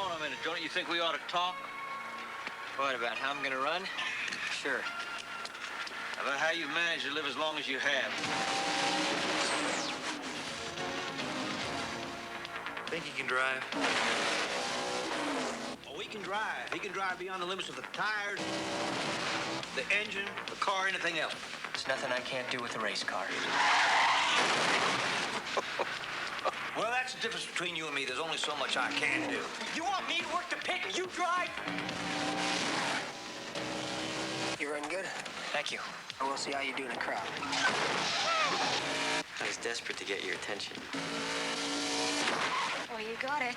on a minute. Don't you think we ought to talk? What, about how I'm gonna run? Sure. About how you've managed to live as long as you have. Think you can drive? Oh, he can drive. He can drive beyond the limits of the tires, the engine, the car, anything else. There's nothing I can't do with a race car. Well, that's the difference between you and me. There's only so much I can do. You want me to work the pit and you drive? You run good? Thank you. We'll see how you do in a crowd. I was desperate to get your attention. Well, you got it.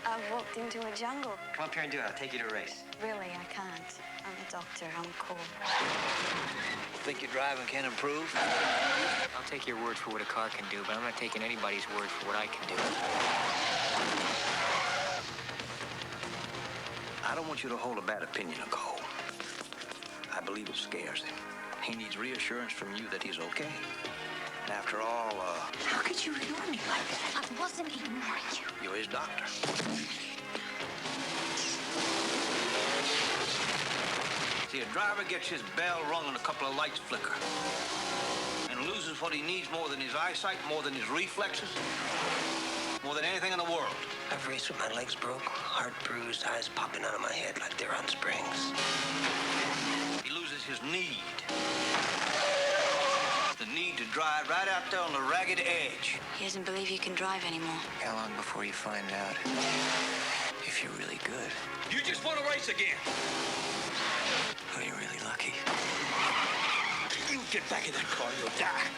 I walked into a jungle. Come up here and do it. I'll take you to a race. Really, I can't. I'm a doctor. I'm cool. Think your driving can improve? I'll take your word for what a car can do, but I'm not taking anybody's word for what I can do. I don't want you to hold a bad opinion of Cole. I believe it scares him. He needs reassurance from you that he's okay. And after all, How could you ignore me like that? I wasn't ignoring you. you're his doctor. See, a driver gets his bell rung and a couple of lights flicker. And loses what he needs more than his eyesight, more than his reflexes, more than anything in the world. I've raced with my legs broke, heart bruised, eyes popping out of my head like they're on springs. He loses his need. The need to drive right out there on the ragged edge. He doesn't believe you can drive anymore. How long before you find out if you're really good? You just want to race again. Are you really lucky? You get back in that car, you'll die.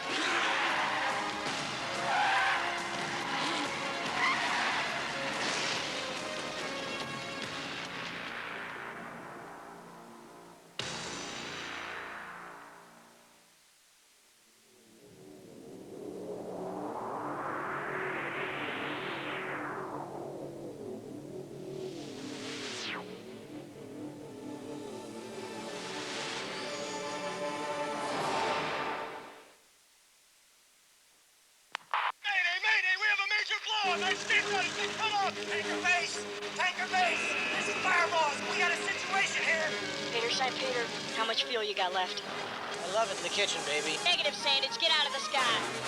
Come on! Tanker base! Tanker base! This is Fireballs! We got a situation here! Peter, St. Peter, how much fuel you got left? I love it in the kitchen, baby. Negative, Sandage. Get out of the sky.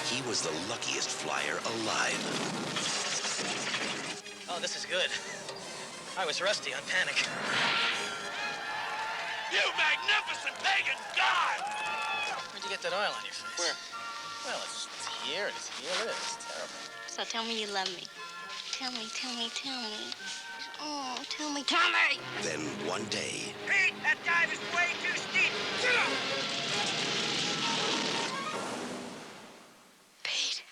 He was the luckiest flyer alive. Oh, this is good. I was rusty on panic. You magnificent pagan god! Where'd you get that oil on your face? Where? Well, it's here, and it's here. Look, it's terrible. So tell me you love me. Tell me, tell me, tell me. Oh, tell me, tell me! Then one day, Pete, that dive is way too steep! Get up! Pete.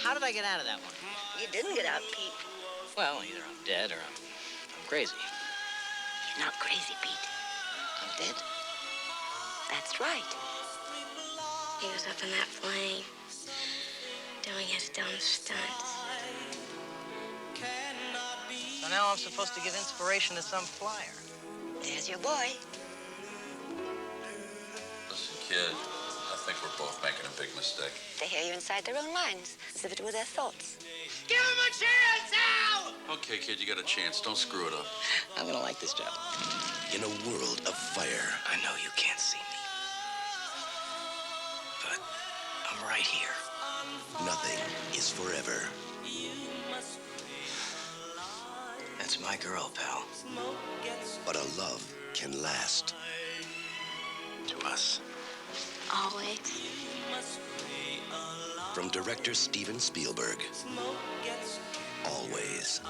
How did I get out of that one? You didn't get out, Pete. Well, either I'm dead or I'm crazy. You're not crazy, Pete. I'm dead? That's right. He was up in that plane, doing his dumb stunts. So now I'm supposed to give inspiration to some flyer. There's your boy. Listen, kid, I think we're both making a big mistake. They hear you inside their own minds, as if it were their thoughts. Give him a chance, Al! Okay, kid, you got a chance. Don't screw it up. I'm gonna like this job. in a world of fire, I know you can't see me, but I'm right here. nothing is forever. That's my girl, pal. But a love can last. To us. Always. From director Steven Spielberg. Always.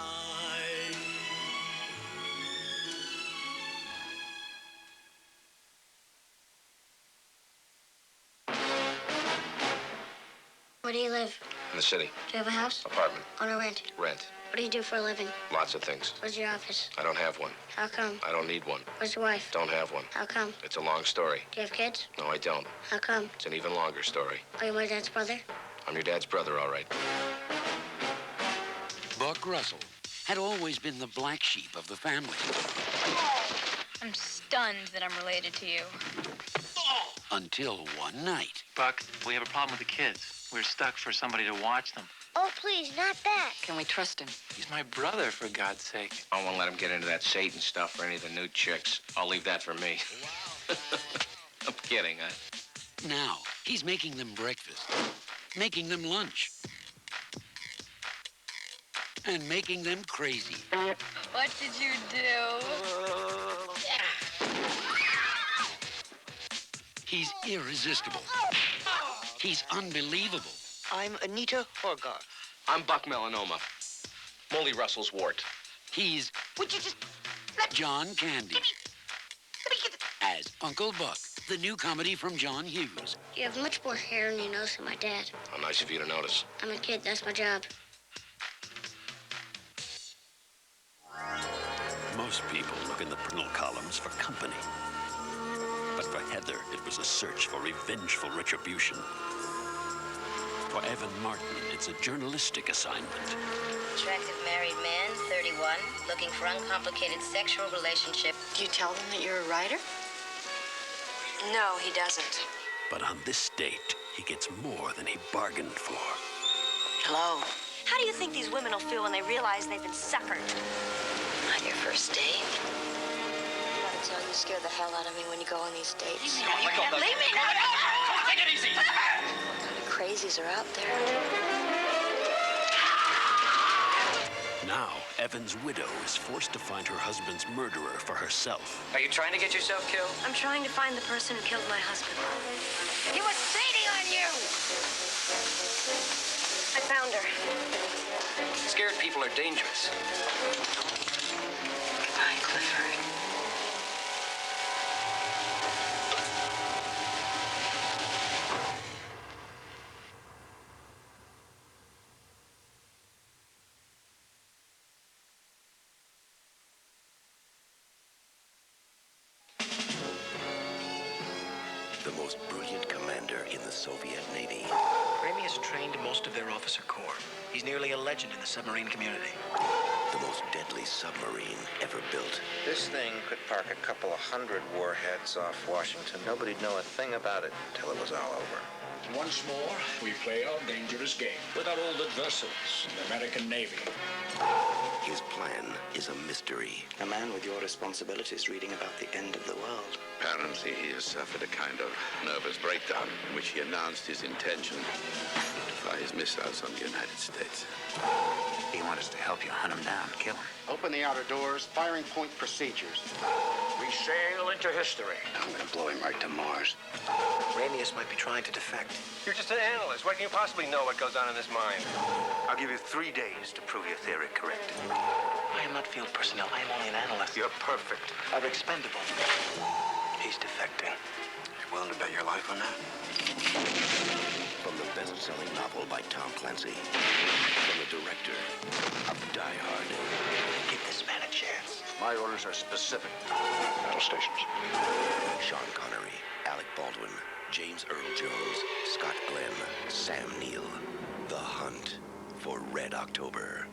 Where do you live? In the city. Do you have a house? Apartment. Own or rent? Rent. What do you do for a living? Lots of things. Where's your office? I don't have one. How come? I don't need one. Where's your wife? Don't have one. How come? It's a long story. Do you have kids? No, I don't. How come? It's an even longer story. Are you my dad's brother? I'm your dad's brother, all right. Buck Russell, had always been the black sheep of the family. I'm stunned that I'm related to you. Until one night. Buck, we have a problem with the kids. We're stuck for somebody to watch them. Oh, please, not that. Can we trust him? He's my brother, for God's sake. I won't let him get into that Satan stuff or any of the new chicks. I'll leave that for me. I'm kidding, Now, he's making them breakfast, making them lunch, and making them crazy. What did you do? He's irresistible. He's unbelievable. I'm Anita Horgar. I'm Buck Melanoma. Molly Russell's wart. He's Would you just John Candy. let me get the... As Uncle Buck, the new comedy from John Hughes. You have much more hair on your nose than my dad. How nice of you to notice. I'm a kid, that's my job. Most people look in the Pringle columns for company. But for Heather, it was a search for revengeful retribution. For Evan Martin, it's a journalistic assignment. Attractive married man, 31, looking for uncomplicated sexual relationship. Do you tell them that you're a writer? No, he doesn't. But on this date, he gets more than he bargained for. Hello. How do you think these women will feel when they realize they've been suckered? On your first date? I gotta tell you, scare the hell out of me when you go on these dates. Leave me now! Take it easy. What kind of crazies are out there? Now, Evan's widow is forced to find her husband's murderer for herself. Are you trying to get yourself killed? I'm trying to find the person who killed my husband. He was cheating on you! I found her. Scared people are dangerous. Goodbye, Clifford. The most brilliant commander in the Soviet Navy. Ramey has trained most of their officer corps. He's nearly a legend in the submarine community. The most deadly submarine ever built. This thing could park a couple of hundred warheads off Washington. Nobody'd know a thing about it until it was all over. Once more, we play our dangerous game with our oldest vessels, the American Navy. His plan is a mystery. A man with your responsibilities reading about the end of the world. Apparently, he has suffered a kind of nervous breakdown in which he announced his intention to fire his missiles on the United States. He wants to help you hunt him down, kill him. Open the outer doors. Firing point procedures. We sail into history. I'm going to blow him right to Mars. Ramius might be trying to defect. You're just an analyst. What can you possibly know what goes on in his mind? I'll give you 3 days to prove your theory correct. I am not field personnel. I am only an analyst. You're perfect. I'm expendable. He's defecting. You willing to bet your life on that? From the best-selling novel by Tom Clancy. From the director of Die Hard. Give this man a chance. My orders are specific. Battle stations. Sean Connery, Alec Baldwin, James Earl Jones, Scott Glenn, Sam Neill. The Hunt for Red October.